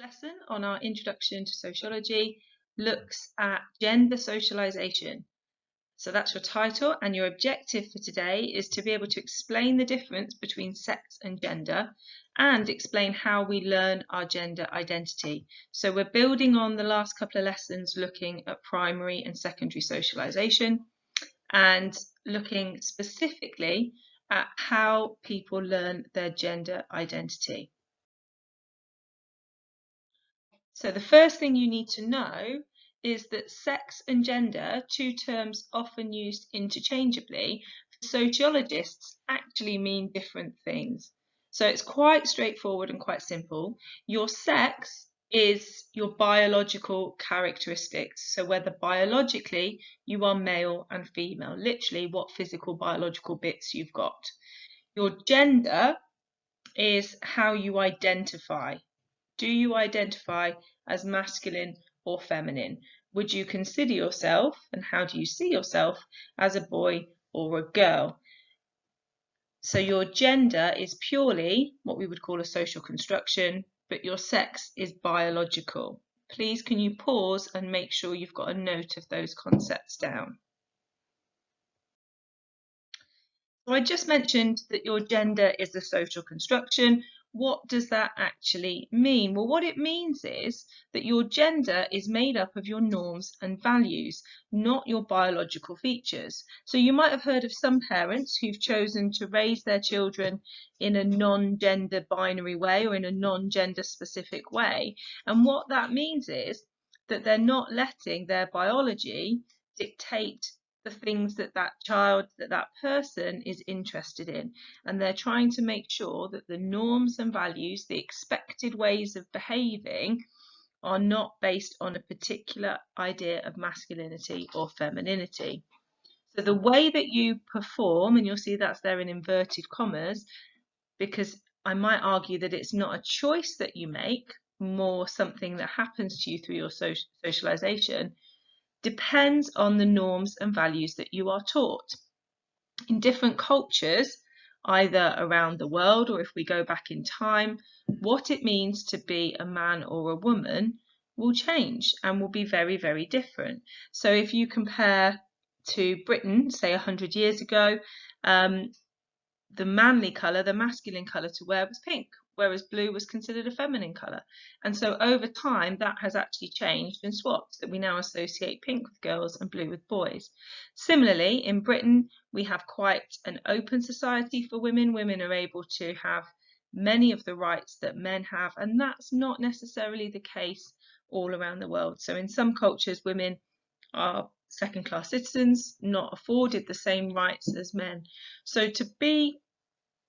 lesson on our Introduction to Sociology looks at gender socialization. So that's your title, and your objective for today is to be able to explain the difference between sex and gender and explain how we learn our gender identity. So we're building on the last couple of lessons looking at primary and secondary socialization and looking specifically at how people learn their gender identity. So the first thing you need to know is that sex and gender, two terms often used interchangeably, for sociologists actually mean different things. So it's quite straightforward and quite simple. Your sex is your biological characteristics. So whether biologically you are male and female, literally what physical biological bits you've got. Your gender is how you identify. Do you identify as masculine or feminine? Would you consider yourself, and how do you see yourself, as a boy or a girl? So your gender is purely what we would call a social construction, but your sex is biological. Please can you pause and make sure you've got a note of those concepts down. So I just mentioned that your gender is a social construction. What does that actually mean? Well, what it means is that your gender is made up of your norms and values, not your biological features. So you might have heard of some parents who've chosen to raise their children in a non-gender binary way or in a non-gender specific way. And what that means is that they're not letting their biology dictate the things that child, that person is interested in, and they're trying to make sure that the norms and values, the expected ways of behaving, are not based on a particular idea of masculinity or femininity. So the way that you perform, and you'll see that's there in inverted commas, because I might argue that it's not a choice that you make, more something that happens to you through your socialization, depends on the norms and values that you are taught. In different cultures, either around the world or if we go back in time, what it means to be a man or a woman will change and will be very, very different. So if you compare to Britain, say 100 years ago, the manly colour, the masculine colour to wear was pink, whereas blue was considered a feminine colour. And so over time, that has actually changed and swapped, that we now associate pink with girls and blue with boys. Similarly, in Britain, we have quite an open society for women. Women are able to have many of the rights that men have, and that's not necessarily the case all around the world. So in some cultures, women are second-class citizens, not afforded the same rights as men. So to be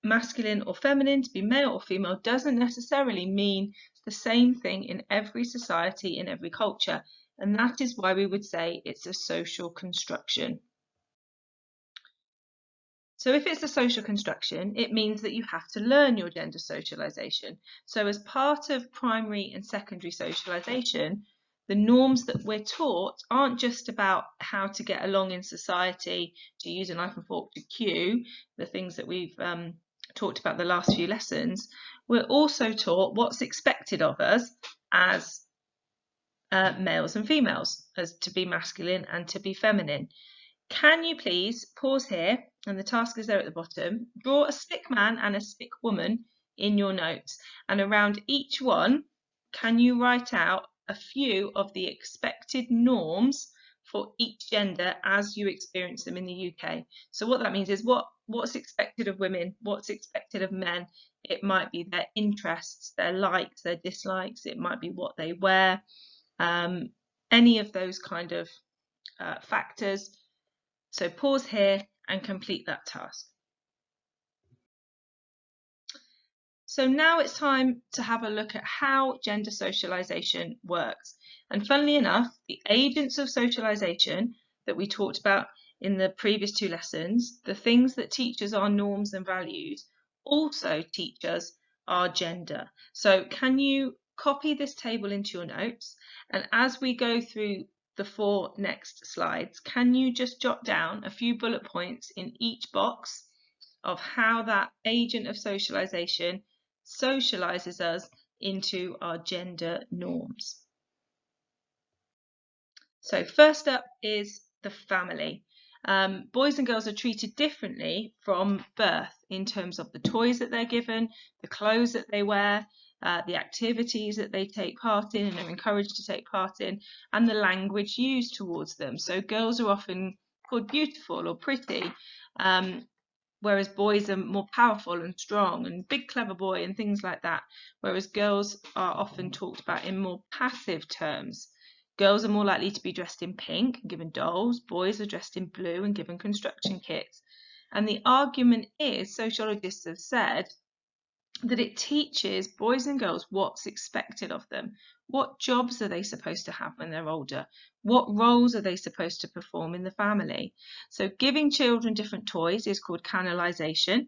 masculine or feminine, to be male or female, doesn't necessarily mean the same thing in every society, in every culture. And that is why we would say it's a social construction. So if it's a social construction, it means that you have to learn your gender socialization. So as part of primary and secondary socialization, the norms that we're taught aren't just about how to get along in society, to use a knife and fork to cue, the things that we've talked about the last few lessons. We're also taught what's expected of us as males and females, as to be masculine and to be feminine. Can you please pause here, and the task is there at the bottom, draw a stick man and a stick woman in your notes, and around each one, can you write out a few of the expected norms for each gender as you experience them in the UK? So what that means is what's expected of women, what's expected of men. It might be their interests, their likes, their dislikes, it might be what they wear, any of those kind of factors. So pause here and complete that task. So now it's time to have a look at how gender socialization works. And funnily enough, the agents of socialization that we talked about in the previous two lessons, the things that teach us our norms and values, also teach us our gender. So can you copy this table into your notes? And as we go through the 4 next slides, can you just jot down a few bullet points in each box of how that agent of socialization socializes us into our gender norms. So first up is the family. Boys and girls are treated differently from birth in terms of the toys that they're given, the clothes that they wear, the activities that they take part in and are encouraged to take part in, and the language used towards them. So girls are often called beautiful or pretty, whereas boys are more powerful and strong and big clever boy and things like that, whereas girls are often talked about in more passive terms. Girls are more likely to be dressed in pink and given dolls. Boys are dressed in blue and given construction kits. And the argument is, sociologists have said, that it teaches boys and girls what's expected of them. What jobs are they supposed to have when they're older? What roles are they supposed to perform in the family? So giving children different toys is called canalization.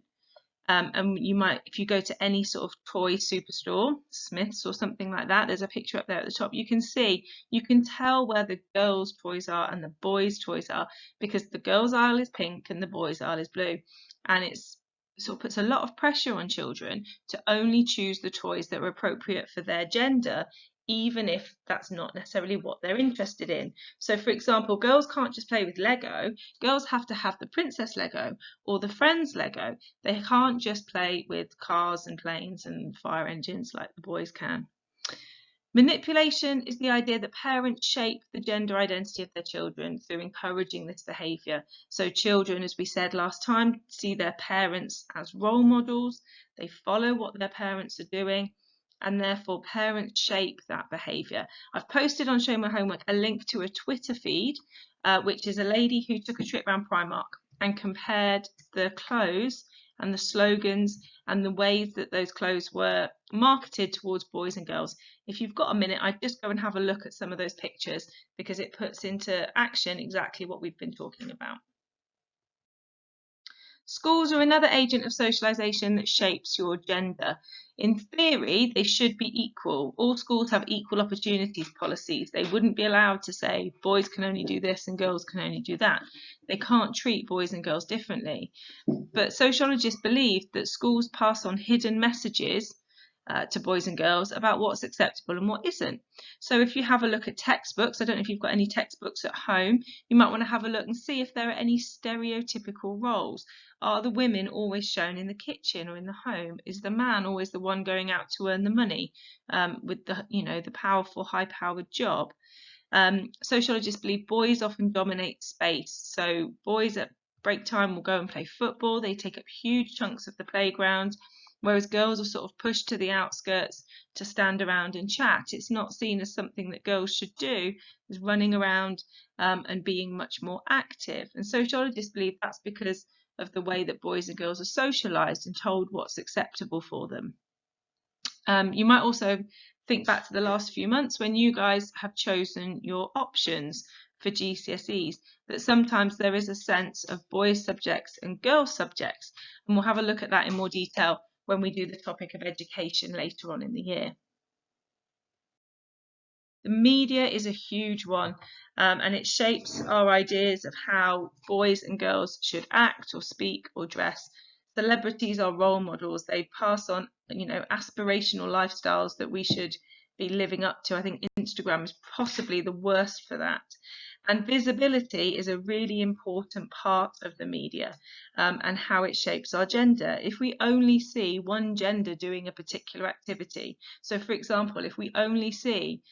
And you might, if you go to any sort of toy superstore, Smith's or something like that, there's a picture up there at the top. You can see, you can tell where the girls' toys are and the boys' toys are, because the girls' aisle is pink and the boys' aisle is blue. And it's sort of puts a lot of pressure on children to only choose the toys that are appropriate for their gender, even if that's not necessarily what they're interested in. So for example, girls can't just play with Lego. Girls have to have the princess Lego or the friends Lego. They can't just play with cars and planes and fire engines like the boys can. Manipulation is the idea that parents shape the gender identity of their children through encouraging this behaviour. So children, as we said last time, see their parents as role models. They follow what their parents are doing, and therefore parents shape that behaviour. I've posted on Show My Homework a link to a Twitter feed, which is a lady who took a trip around Primark and compared the clothes and the slogans and the ways that those clothes were marketed towards boys and girls. If you've got a minute, I'd just go and have a look at some of those pictures, because it puts into action exactly what we've been talking about. Schools are another agent of socialisation that shapes your gender. In theory, they should be equal. All schools have equal opportunities policies. They wouldn't be allowed to say boys can only do this and girls can only do that. They can't treat boys and girls differently. But sociologists believe that schools pass on hidden messages to boys and girls about what's acceptable and what isn't. So if you have a look at textbooks, I don't know if you've got any textbooks at home, you might want to have a look and see if there are any stereotypical roles. Are the women always shown in the kitchen or in the home? Is the man always the one going out to earn the money with the, the powerful, high-powered job? Sociologists believe boys often dominate space. So boys at break time will go and play football. They take up huge chunks of the playground, whereas girls are sort of pushed to the outskirts to stand around and chat. It's not seen as something that girls should do, as running around and being much more active. And sociologists believe that's because of the way that boys and girls are socialised and told what's acceptable for them. You might also think back to the last few months when you guys have chosen your options for GCSEs, that sometimes there is a sense of boys subjects and girls subjects, and we'll have a look at that in more detail when we do the topic of education later on in the year. The media is a huge one, and it shapes our ideas of how boys and girls should act or speak or dress. Celebrities are role models. They pass on, aspirational lifestyles that we should be living up to. I think Instagram is possibly the worst for that. And visibility is a really important part of the media and how it shapes our gender. If we only see one gender doing a particular activity, so for example, if we only see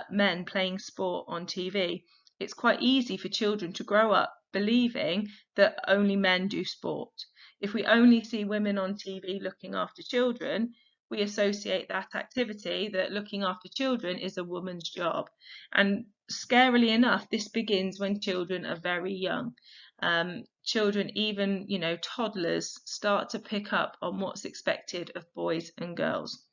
men playing sport on TV, it's quite easy for children to grow up believing that only men do sport. If we only see women on TV looking after children, we associate that activity, that looking after children, is a woman's job. And scarily enough, this begins when children are very young. Children, even toddlers, start to pick up on what's expected of boys and girls.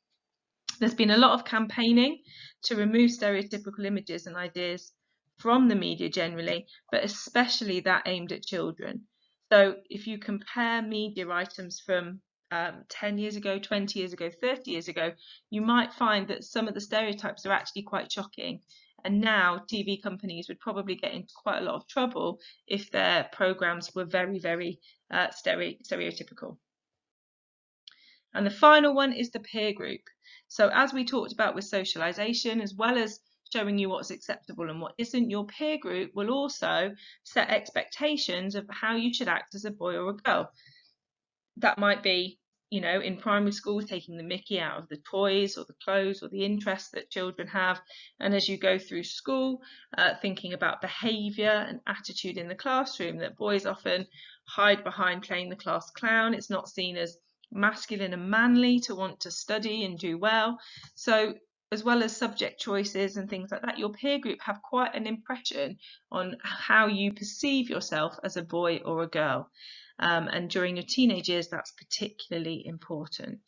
There's been a lot of campaigning to remove stereotypical images and ideas from the media generally, but especially that aimed at children. So if you compare media items from 10 years ago, 20 years ago, 30 years ago, you might find that some of the stereotypes are actually quite shocking. And now TV companies would probably get into quite a lot of trouble if their programs were very, very stereotypical. And the final one is the peer group. So as we talked about with socialization, as well as showing you what's acceptable and what isn't, your peer group will also set expectations of how you should act as a boy or a girl. That might be, in primary school, taking the mickey out of the toys or the clothes or the interests that children have. And as you go through school, thinking about behaviour and attitude in the classroom, that boys often hide behind playing the class clown. It's not seen as masculine and manly to want to study and do well. So as well as subject choices and things like that, your peer group have quite an impression on how you perceive yourself as a boy or a girl. And during your teenage years, that's particularly important.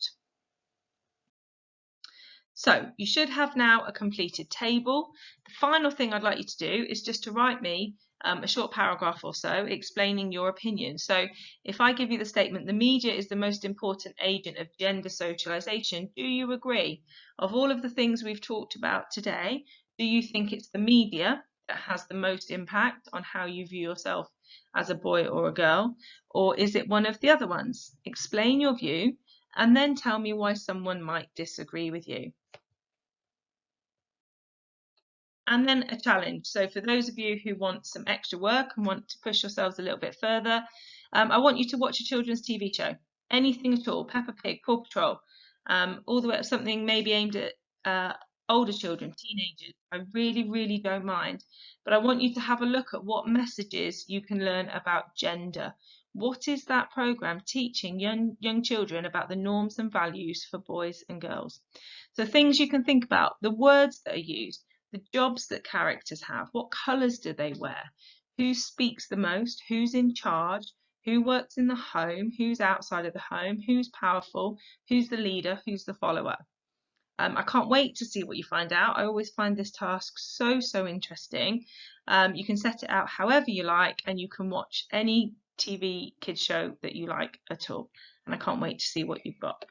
So you should have now a completed table. The final thing I'd like you to do is just to write me a short paragraph or so explaining your opinion. So if I give you the statement, the media is the most important agent of gender socialization, do you agree? Of all of the things we've talked about today, do you think it's the media that has the most impact on how you view yourself as a boy or a girl? Or is it one of the other ones? Explain your view and then tell me why someone might disagree with you. And then a challenge. So for those of you who want some extra work and want to push yourselves a little bit further, I want you to watch a children's TV show, anything at all, Peppa Pig, Paw Patrol, all the way up something maybe aimed at older children, teenagers. I really, really don't mind. But I want you to have a look at what messages you can learn about gender. What is that program teaching young children about the norms and values for boys and girls? So things you can think about, the words that are used, the jobs that characters have, what colours do they wear, who speaks the most, who's in charge, who works in the home, who's outside of the home, who's powerful, who's the leader, who's the follower. I can't wait to see what you find out. I always find this task so interesting. You can set it out however you like, and you can watch any TV kids show that you like at all. And I can't wait to see what you've got.